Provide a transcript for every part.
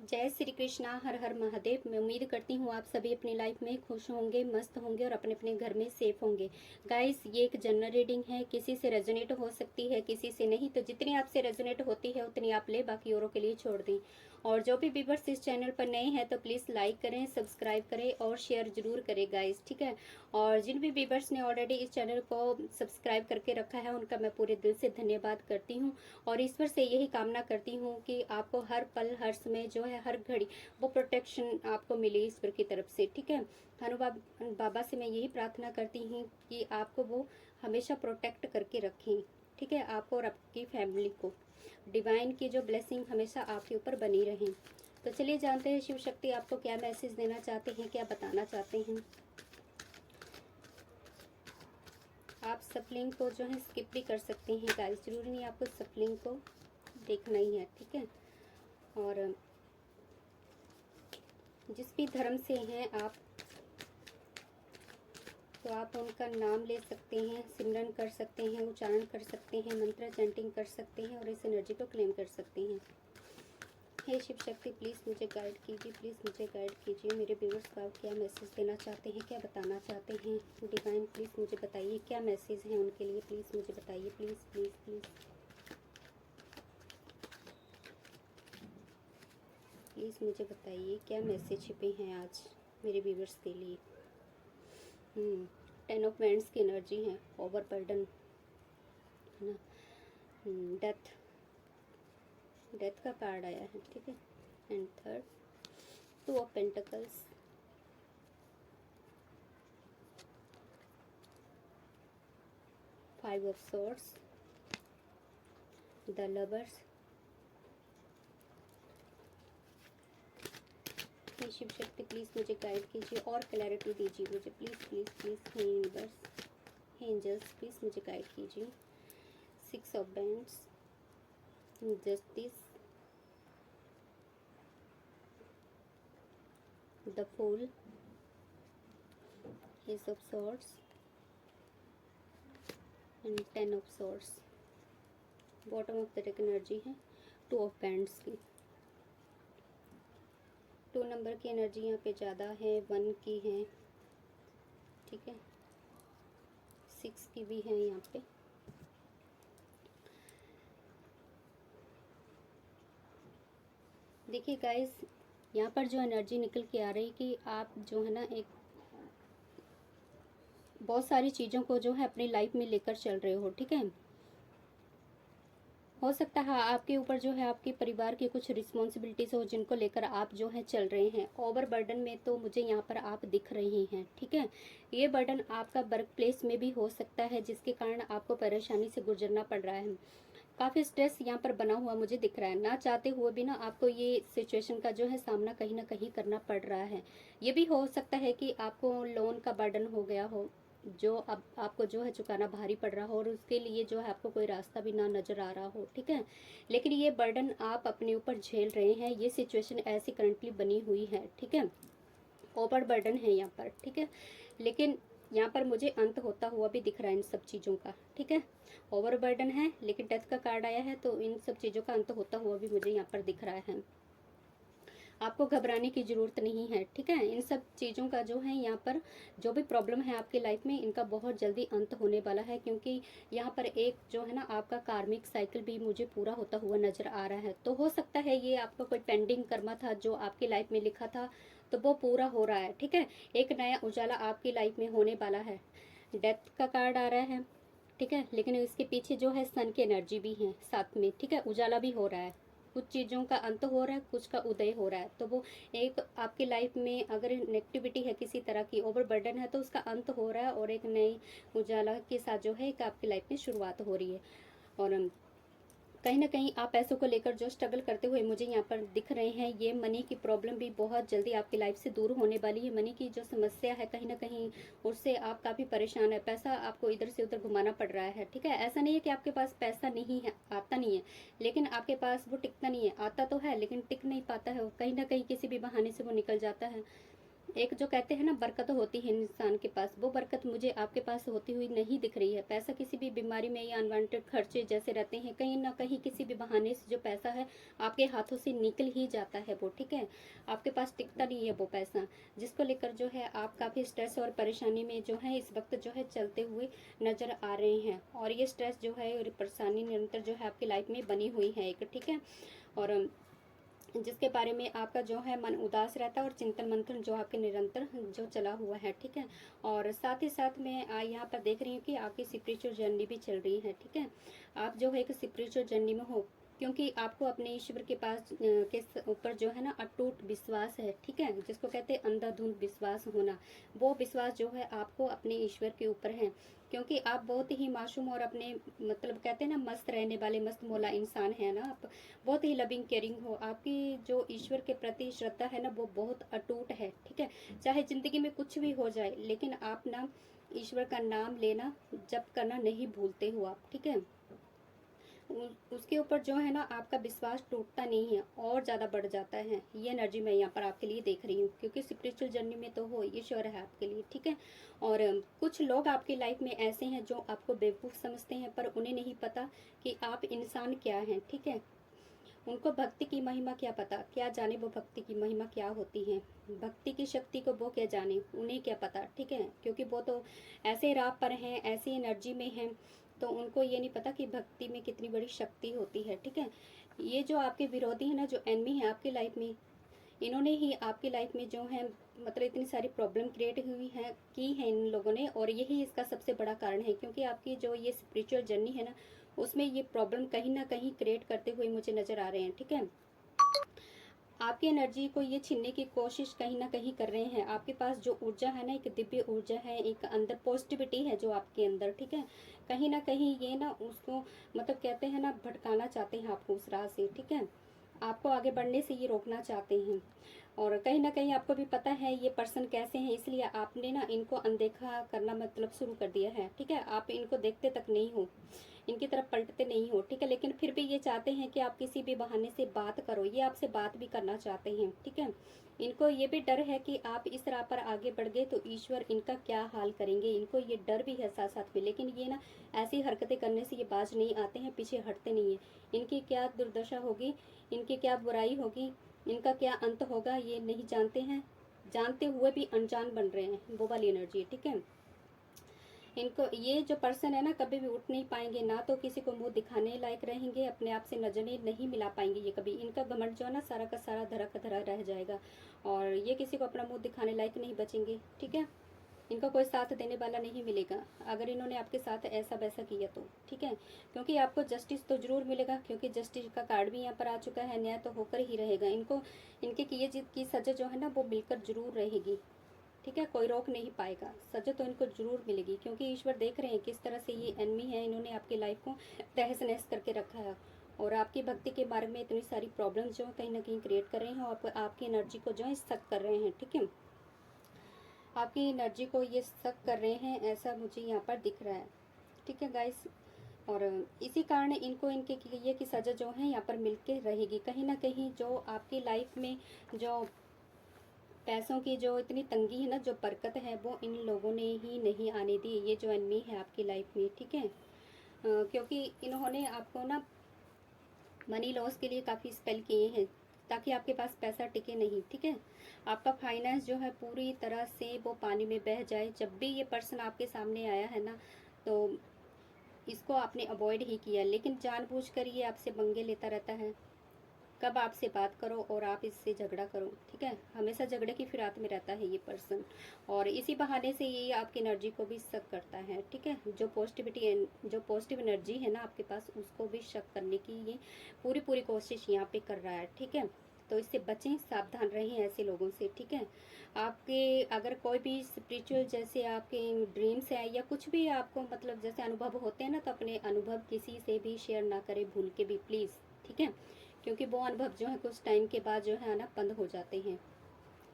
जय श्री कृष्णा। हर हर महादेव। मैं उम्मीद करती हूँ आप सभी अपनी लाइफ में खुश होंगे, मस्त होंगे और अपने अपने घर में सेफ होंगे। गाइस, ये एक जनरल रीडिंग है, किसी से रेजोनेट हो सकती है, किसी से नहीं। तो जितनी आपसे रेजोनेट होती है उतनी आप ले, बाकी औरों के लिए छोड़ दें। और जो भी व्यूअर्स इस चैनल पर नए हैं तो प्लीज़ लाइक करें, सब्सक्राइब करें और शेयर जरूर करें गाइस, ठीक है। और जिन भी व्यूअर्स ने ऑलरेडी इस चैनल को सब्सक्राइब करके रखा है उनका मैं पूरे दिल से धन्यवाद करती हूँ। और ईश्वर से यही कामना करती हूँ कि आपको हर पल हर समय जो है, हर घड़ी वो प्रोटेक्शन आपको मिले ईश्वर की तरफ से, ठीक है। बाबा से मैं यही प्रार्थना करती हूँ कि आपको वो हमेशा प्रोटेक्ट करके रखें, ठीक है, आपको और आपकी फैमिली को। डिवाइन की जो ब्लेसिंग हमेशा आपके ऊपर बनी रहे। तो चलिए जानते हैं शिव शक्ति आपको क्या मैसेज देना चाहते हैं, क्या बताना चाहते हैं। आप सफलिंग को जो है स्किप भी कर सकते हैं गाइस, जरूरी नहीं आपको सफलिंग को देखना ही है, ठीक है। और जिस भी धर्म से हैं आप, तो आप उनका नाम ले सकते हैं, सिमरन कर सकते हैं, उच्चारण कर सकते हैं, मंत्र चैंटिंग कर सकते हैं और इस एनर्जी को क्लेम कर सकते हैं। हे शिव शक्ति प्लीज़ मुझे गाइड कीजिए, प्लीज़ मुझे गाइड कीजिए। मेरे व्यूअर्स को आप क्या मैसेज देना चाहते हैं, क्या बताना चाहते हैं। डिवाइन प्लीज़ मुझे बताइए क्या मैसेज है उनके लिए, प्लीज़ मुझे बताइए, प्लीज़ प्लीज़ प्लीज़ प्लीज़ मुझे बताइए क्या मैसेज छिपे हैं आज मेरे व्यूअर्स के लिए। 10 ऑफ वैंड्स की एनर्जी है, ओवर बर्डन है ना, डेथ, डेथ का कार्ड आया है, ठीक है। And third 2 of pentacles, 5 of swords, the lovers. Shiv Shakti please मुझे गाइड कीजिए और क्लैरिटी दीजिए मुझे, प्लीज़ प्लीज़ प्लीज़। हे यूनिवर्स, हे एंजल्स प्लीज़ मुझे गाइड कीजिए। 6 of wands, justice, the fool, ace of swords and 10 of swords. Bottom of the deck energy है 2 ऑफ बैंड्स की। 2 नंबर की एनर्जी यहाँ पे ज़्यादा है, 1 की है, ठीक है, 6 की भी है यहाँ पे। देखिए गाइस, यहाँ पर जो एनर्जी निकल के आ रही कि आप जो है ना, एक बहुत सारी चीज़ों को जो है अपनी लाइफ में लेकर चल रहे हो, ठीक है। हो सकता है आपके ऊपर जो है आपके परिवार की कुछ रिस्पॉन्सिबिलिटीज हो जिनको लेकर आप जो है चल रहे हैं। ओवर बर्डन में तो मुझे यहाँ पर आप दिख रही हैं, ठीक है। ये बर्डन आपका वर्क प्लेस में भी हो सकता है जिसके कारण आपको परेशानी से गुजरना पड़ रहा है। काफ़ी स्ट्रेस यहाँ पर बना हुआ मुझे दिख रहा है, ना चाहते हुए भी ना आपको ये सिचुएशन का जो है सामना कहीं ना कहीं करना पड़ रहा है। ये भी हो सकता है कि आपको लोन का बर्डन हो गया हो जो अब आपको जो है चुकाना भारी पड़ रहा हो और उसके लिए जो है आपको कोई रास्ता भी ना नजर आ रहा हो, ठीक है। लेकिन ये बर्डन आप अपने ऊपर झेल रहे हैं, ये सिचुएशन ऐसी करंटली बनी हुई है, ठीक है। ओवर बर्डन है यहाँ पर, ठीक है। लेकिन यहाँ पर मुझे अंत होता हुआ भी दिख रहा है इन सब चीज़ों का, ठीक है। ओवर बर्डन है लेकिन डेथ का कार्ड आया है तो इन सब चीज़ों का अंत होता हुआ भी मुझे यहाँ पर दिख रहा है। आपको घबराने की ज़रूरत नहीं है, ठीक है। इन सब चीज़ों का जो है यहाँ पर जो भी प्रॉब्लम है आपकी लाइफ में, इनका बहुत जल्दी अंत होने वाला है, क्योंकि यहाँ पर एक जो है ना आपका कार्मिक साइकिल भी मुझे पूरा होता हुआ नज़र आ रहा है। तो हो सकता है ये आपका कोई पेंडिंग कर्मा था जो आपकी लाइफ में लिखा था, तो वो पूरा हो रहा है, ठीक है। एक नया उजाला आपकी लाइफ में होने वाला है। डेथ का कार्ड आ रहा है, ठीक है, लेकिन इसके पीछे जो है सन की एनर्जी भी है साथ में, ठीक है। उजाला भी हो रहा है, कुछ चीज़ों का अंत हो रहा है, कुछ का उदय हो रहा है। तो वो एक आपकी लाइफ में अगर नेगेटिविटी है किसी तरह की, ओवरबर्डन है, तो उसका अंत हो रहा है और एक नई उजाला के साथ जो है एक आपकी लाइफ में शुरुआत हो रही है। और कहीं ना कहीं आप पैसों को लेकर जो स्ट्रगल करते हुए मुझे यहाँ पर दिख रहे हैं, ये मनी की प्रॉब्लम भी बहुत जल्दी आपकी लाइफ से दूर होने वाली है। मनी की जो समस्या है कहीं ना कहीं उससे आप काफ़ी परेशान है, पैसा आपको इधर से उधर घुमाना पड़ रहा है, ठीक है। ऐसा नहीं है कि आपके पास पैसा नहीं है, आता नहीं है, लेकिन आपके पास वो टिकता नहीं है। आता तो है लेकिन टिक नहीं पाता है, कहीं ना कहीं किसी भी बहाने से वो निकल जाता है। एक जो कहते हैं ना बरकत होती है इंसान के पास, वो बरकत मुझे आपके पास होती हुई नहीं दिख रही है। पैसा किसी भी बीमारी में या अनवांटेड खर्चे जैसे रहते हैं, कहीं ना कहीं किसी भी बहाने से जो पैसा है आपके हाथों से निकल ही जाता है वो, ठीक है। आपके पास टिकता नहीं है वो पैसा, जिसको लेकर जो है आप काफ़ी स्ट्रेस और परेशानी में जो है इस वक्त जो है चलते हुए नज़र आ रहे हैं। और ये स्ट्रेस जो है और परेशानी निरंतर जो है आपकी लाइफ में बनी हुई है एक, ठीक है। और जिसके बारे में आपका जो है मन उदास रहता है और चिंतन मंथन जो आपके निरंतर जो चला हुआ है, ठीक है। और साथ ही साथ मैं यहाँ पर देख रही हूँ कि आपकी स्पिरिचुअल जर्नी भी चल रही है, ठीक है। आप जो है एक स्पिरिचुअल जर्नी में हो, क्योंकि आपको अपने ईश्वर के पास के ऊपर जो है ना अटूट विश्वास है, ठीक है, जिसको कहते हैं अंधाधुंध विश्वास होना। वो विश्वास जो है आपको अपने ईश्वर के ऊपर है, क्योंकि आप बहुत ही मासूम और अपने मतलब कहते हैं ना मस्त रहने वाले मस्त मौला इंसान है ना आप। बहुत ही लविंग केयरिंग हो, आपकी जो ईश्वर के प्रति श्रद्धा है ना वो बहुत अटूट है, ठीक है। चाहे जिंदगी में कुछ भी हो जाए, लेकिन आप ना ईश्वर का नाम लेना जप करना नहीं भूलते हो आप, ठीक है। उसके ऊपर जो है ना आपका विश्वास टूटता नहीं है और ज़्यादा बढ़ जाता है। ये एनर्जी मैं यहाँ पर आपके लिए देख रही हूँ, क्योंकि स्पिरिचुअल जर्नी में तो हो ये श्योर है आपके लिए, ठीक है। और कुछ लोग आपकी लाइफ में ऐसे हैं जो आपको बेवकूफ़ समझते हैं, पर उन्हें नहीं पता कि आप इंसान क्या हैं, ठीक है। उनको भक्ति की महिमा क्या पता, क्या जाने वो भक्ति की महिमा क्या होती है। भक्ति की शक्ति को वो क्या जाने, उन्हें क्या पता, ठीक है। क्योंकि वो तो ऐसे राह पर हैं, ऐसी एनर्जी में हैं, तो उनको ये नहीं पता कि भक्ति में कितनी बड़ी शक्ति होती है, ठीक है। ये जो आपके विरोधी है ना, जो एनिमी है आपकी लाइफ में, इन्होंने ही आपकी लाइफ में जो है मतलब इतनी सारी प्रॉब्लम क्रिएट हुई है की है इन लोगों ने, और यही इसका सबसे बड़ा कारण है। क्योंकि आपकी जो ये स्पिरिचुअल जर्नी है ना, उसमें ये प्रॉब्लम कहीं ना कहीं क्रिएट करते हुए मुझे नजर आ रहे हैं, ठीक है। आपकी एनर्जी को ये छीनने की कोशिश कहीं ना कहीं कर रहे हैं। आपके पास जो ऊर्जा है ना, एक दिव्य ऊर्जा है, एक अंदर पॉजिटिविटी है जो आपके अंदर, ठीक है। कहीं ना कहीं ये ना उसको मतलब कहते हैं ना भटकाना चाहते हैं आपको उस राह से, ठीक है। आपको आगे बढ़ने से ये रोकना चाहते हैं। और कहीं ना कहीं आपको भी पता है ये पर्सन कैसे हैं, इसलिए आपने ना इनको अनदेखा करना मतलब शुरू कर दिया है, ठीक है। आप इनको देखते तक नहीं हो, इनकी तरफ पलटते नहीं हो, ठीक है। लेकिन फिर भी ये चाहते हैं कि आप किसी भी बहाने से बात करो, ये आपसे बात भी करना चाहते हैं, ठीक है। इनको ये भी डर है कि आप इस राह पर आगे बढ़ गए तो ईश्वर इनका क्या हाल करेंगे, इनको ये डर भी है साथ साथ में। लेकिन ये ना ऐसी हरकतें करने से ये बाज नहीं आते हैं, पीछे हटते नहीं है। इनकी क्या दुर्दशा होगी, इनकी क्या बुराई होगी, इनका क्या अंत होगा, ये नहीं जानते हैं। जानते हुए भी अनजान बन रहे हैं, वो वाली एनर्जी है, ठीक है। इनको ये जो पर्सन है ना कभी भी उठ नहीं पाएंगे, ना तो किसी को मुंह दिखाने लायक रहेंगे, अपने आप से नजरें नहीं मिला पाएंगे ये कभी। इनका घमंड जो है ना सारा का सारा धरा का धरा रह जाएगा, और ये किसी को अपना मुंह दिखाने लायक नहीं बचेंगे, ठीक है। इनका कोई साथ देने वाला नहीं मिलेगा अगर इन्होंने आपके साथ ऐसा वैसा किया तो, ठीक है। क्योंकि आपको जस्टिस तो जरूर मिलेगा, क्योंकि जस्टिस का कार्ड भी यहाँ पर आ चुका है, न्याय तो होकर ही रहेगा। इनको इनके किए की सजा जो है ना वो मिलकर जरूर रहेगी, ठीक है। कोई रोक नहीं पाएगा, सजा तो इनको जरूर मिलेगी, क्योंकि ईश्वर देख रहे हैं किस तरह से ये एनिमी है, इन्होंने आपकी लाइफ को तहस नहस करके रखा है। और आपकी भक्ति के बारे में इतनी सारी प्रॉब्लम्स जो कहीं ना कहीं क्रिएट कर रहे हैं, और आपकी एनर्जी को जो है सक कर रहे हैं, ठीक है। आपकी एनर्जी को ये सक कर रहे हैं, ऐसा मुझे यहाँ पर दिख रहा है, ठीक है गाइस। और इसी कारण इनको इनके किए की सजा जो है यहाँ पर मिलके रहेगी। कहीं ना कहीं जो आपकी लाइफ में जो पैसों की जो इतनी तंगी है ना, जो बरकत है, वो इन लोगों ने ही नहीं आने दी, ये जो एनिमी है आपकी लाइफ में, ठीक है। क्योंकि इन्होंने आपको ना मनी लॉस के लिए काफ़ी स्पेल किए हैं, ताकि आपके पास पैसा टिके नहीं, ठीक है। आपका फाइनेंस जो है पूरी तरह से वो पानी में बह जाए। जब भी ये पर्सन आपके सामने आया है ना, तो इसको आपने अवॉइड ही किया, लेकिन जानबूझकर ये आपसे पंगे लेता रहता है। कब आपसे बात करो और आप इससे झगड़ा करो, ठीक है। हमेशा झगड़े की फिराक में रहता है ये पर्सन, और इसी बहाने से ये आपकी एनर्जी को भी शक करता है, ठीक है। जो पॉजिटिव एनर्जी है ना आपके पास, उसको भी शक करने की ये पूरी पूरी कोशिश यहाँ पे कर रहा है, ठीक है। तो इससे बचें, सावधान रहें ऐसे लोगों से, ठीक है। आपके अगर कोई भी स्पिरिचुअल जैसे आपके ड्रीम्स है या कुछ भी आपको मतलब जैसे अनुभव होते हैं ना, तो अपने अनुभव किसी से भी शेयर ना करें भूल के भी, प्लीज़, ठीक है। क्योंकि वो अनुभव जो है कुछ टाइम के बाद जो है आना बंद हो जाते हैं।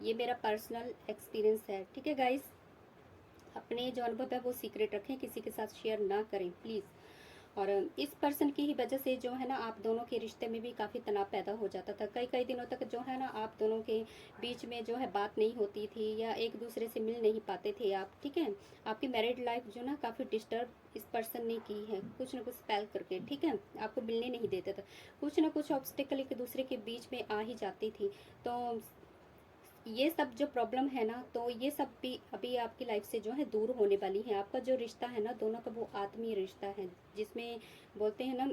ये मेरा पर्सनल एक्सपीरियंस है, ठीक है गाइस। अपने जो अनुभव है वो सीक्रेट रखें, किसी के साथ शेयर ना करें प्लीज़। और इस पर्सन की ही वजह से जो है ना आप दोनों के रिश्ते में भी काफ़ी तनाव पैदा हो जाता था। कई कई दिनों तक जो है ना आप दोनों के बीच में जो है बात नहीं होती थी या एक दूसरे से मिल नहीं पाते थे आप, ठीक है। आपकी मैरिड लाइफ जो ना काफ़ी डिस्टर्ब इस पर्सन ने की है, कुछ ना कुछ स्पेल करके, ठीक है। आपको मिलने नहीं देता था, कुछ ना कुछ ऑब्स्टिकल एक दूसरे के बीच में आ ही जाती थी। तो ये सब जो प्रॉब्लम है ना, तो ये सब भी अभी आपकी लाइफ से जो है दूर होने वाली है। आपका जो रिश्ता है ना दोनों का, वो आत्मीय रिश्ता है, जिसमें बोलते हैं ना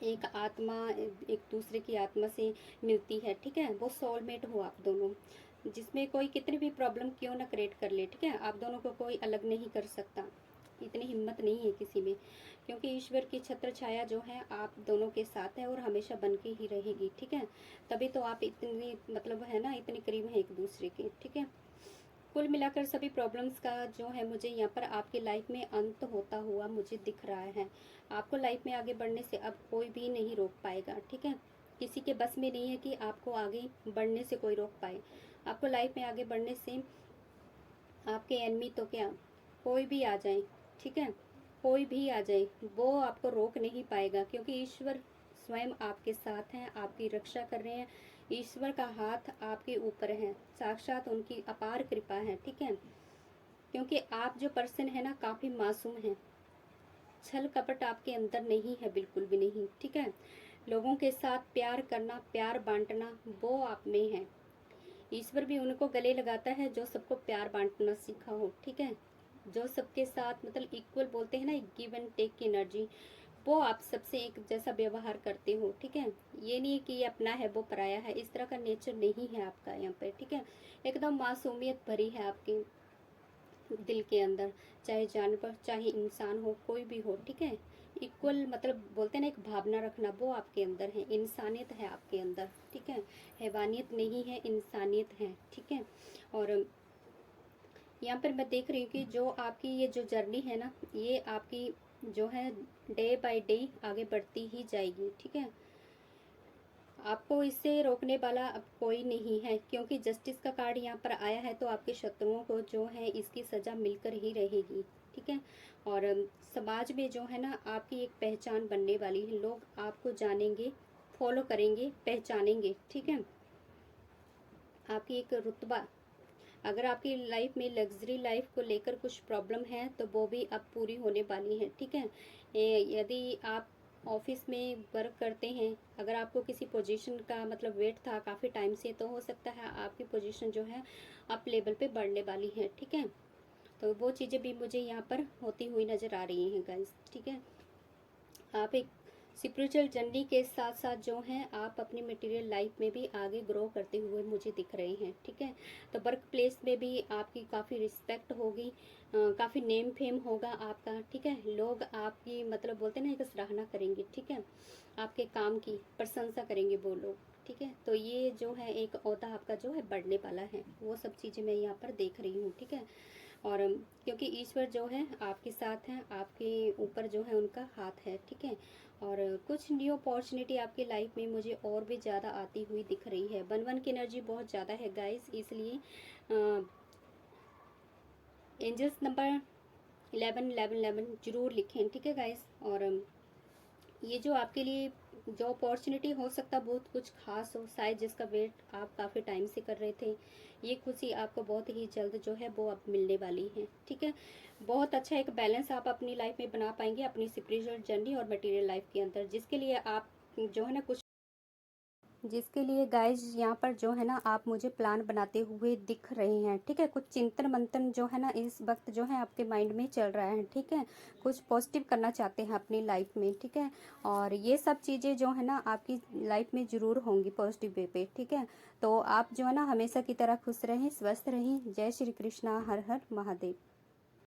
एक आत्मा एक दूसरे की आत्मा से मिलती है, ठीक है। वो सोलमेट हो आप दोनों, जिसमें कोई कितनी भी प्रॉब्लम क्यों ना क्रिएट कर ले, ठीक है, आप दोनों को कोई अलग नहीं कर सकता। इतनी हिम्मत नहीं है किसी में, क्योंकि ईश्वर की छत्र छाया जो है आप दोनों के साथ है और हमेशा बन के ही रहेगी, ठीक है। तभी तो आप इतनी मतलब है ना इतने करीब हैं एक दूसरे के, ठीक है। कुल मिलाकर सभी प्रॉब्लम्स का जो है मुझे यहाँ पर आपकी लाइफ में अंत होता हुआ मुझे दिख रहा है। आपको लाइफ में आगे बढ़ने से अब कोई भी नहीं रोक पाएगा, ठीक है। किसी के बस में नहीं है कि आपको आगे बढ़ने से कोई रोक पाए। आपको लाइफ में आगे बढ़ने से आपके एनिमी तो क्या, कोई भी आ जाए, ठीक है, कोई भी आ जाए, वो आपको रोक नहीं पाएगा, क्योंकि ईश्वर स्वयं आपके साथ हैं, आपकी रक्षा कर रहे हैं। ईश्वर का हाथ आपके ऊपर है, साक्षात उनकी अपार कृपा है, ठीक है। क्योंकि आप जो पर्सन है ना काफ़ी मासूम है, छल कपट आपके अंदर नहीं है, बिल्कुल भी नहीं, ठीक है। लोगों के साथ प्यार करना, प्यार बांटना, वो आप में है। ईश्वर भी उनको गले लगाता है जो सबको प्यार बांटना सीखा हो, ठीक है। जो सबके साथ मतलब इक्वल बोलते हैं ना, गिव एंड टेक की एनर्जी, वो आप सबसे एक जैसा व्यवहार करते हो, ठीक है। ये नहीं कि ये अपना है वो पराया है, इस तरह का नेचर नहीं है आपका यहाँ पे, ठीक है। एकदम मासूमियत भरी है आपके दिल के अंदर, चाहे जानवर चाहे इंसान हो, कोई भी हो, ठीक है। इक्वल मतलब बोलते हैं ना एक भावना रखना, वो आपके अंदर है, इंसानियत है आपके अंदर, ठीक है। हैवानियत नहीं है, इंसानियत है, ठीक है। और यहाँ पर मैं देख रही हूँ कि जो आपकी ये जो जर्नी है ना, ये आपकी जो है डे बाय डे आगे बढ़ती ही जाएगी, ठीक है। आपको इससे रोकने वाला अब कोई नहीं है, क्योंकि जस्टिस का कार्ड यहाँ पर आया है, तो आपके शत्रुओं को जो है इसकी सज़ा मिलकर ही रहेगी, ठीक है। और समाज में जो है ना आपकी एक पहचान बनने वाली है, लोग आपको जानेंगे, फॉलो करेंगे, पहचानेंगे, ठीक है। आपकी एक रुतबा, अगर आपकी लाइफ में लग्जरी लाइफ को लेकर कुछ प्रॉब्लम है तो वो भी अब पूरी होने वाली है, ठीक है। यदि आप ऑफिस में वर्क करते हैं, अगर आपको किसी पोजीशन का मतलब वेट था काफ़ी टाइम से, तो हो सकता है आपकी पोजीशन जो है अप लेवल पे बढ़ने वाली है, ठीक है। तो वो चीज़ें भी मुझे यहाँ पर होती हुई नज़र आ रही हैं गाइस, ठीक है। आप एक स्पिरिचुअल जर्नी के साथ साथ जो है आप अपनी मटेरियल लाइफ में भी आगे ग्रो करते हुए मुझे दिख रहे हैं, ठीक है। तो वर्क प्लेस में भी आपकी काफ़ी रिस्पेक्ट होगी, काफ़ी नेम फेम होगा आपका, ठीक है। लोग आपकी मतलब बोलते हैं ना एक सराहना करेंगे, ठीक है, आपके काम की प्रशंसा करेंगे वो लोग, ठीक है। तो ये जो है एक ओहदा आपका जो है बढ़ने वाला है, वो सब चीज़ें मैं यहाँ पर देख रही हूँ, ठीक है। और क्योंकि ईश्वर जो है आपके साथ हैं, आपके ऊपर जो है उनका हाथ है, ठीक है। और कुछ न्यू अपॉर्चुनिटी आपकी लाइफ में मुझे और भी ज़्यादा आती हुई दिख रही है। 1-1 की एनर्जी बहुत ज़्यादा है गाइस, इसलिए एंजल्स नंबर 11-11-11 जरूर लिखें, ठीक है गाइस। और ये जो आपके लिए जो अपॉर्चुनिटी हो सकता है बहुत कुछ खास हो, शायद जिसका वेट आप काफ़ी टाइम से कर रहे थे, ये खुशी आपको बहुत ही जल्द जो है वो अब मिलने वाली है, ठीक है। बहुत अच्छा एक बैलेंस आप अपनी लाइफ में बना पाएंगे अपनी स्पिरिचुअल जर्नी और मटेरियल लाइफ के अंदर, जिसके लिए आप जो है ना कुछ, जिसके लिए गाइज यहाँ पर जो है ना आप मुझे प्लान बनाते हुए दिख रहे हैं, ठीक है। कुछ चिंतन मंथन जो है ना इस वक्त जो है आपके माइंड में चल रहा है, ठीक है। कुछ पॉजिटिव करना चाहते हैं अपनी लाइफ में, ठीक है। और ये सब चीज़ें जो है ना आपकी लाइफ में ज़रूर होंगी पॉजिटिव वे पे, ठीक है। तो आप जो है ना हमेशा की तरह खुश रहें, स्वस्थ रहें। जय श्री कृष्णा, हर हर महादेव।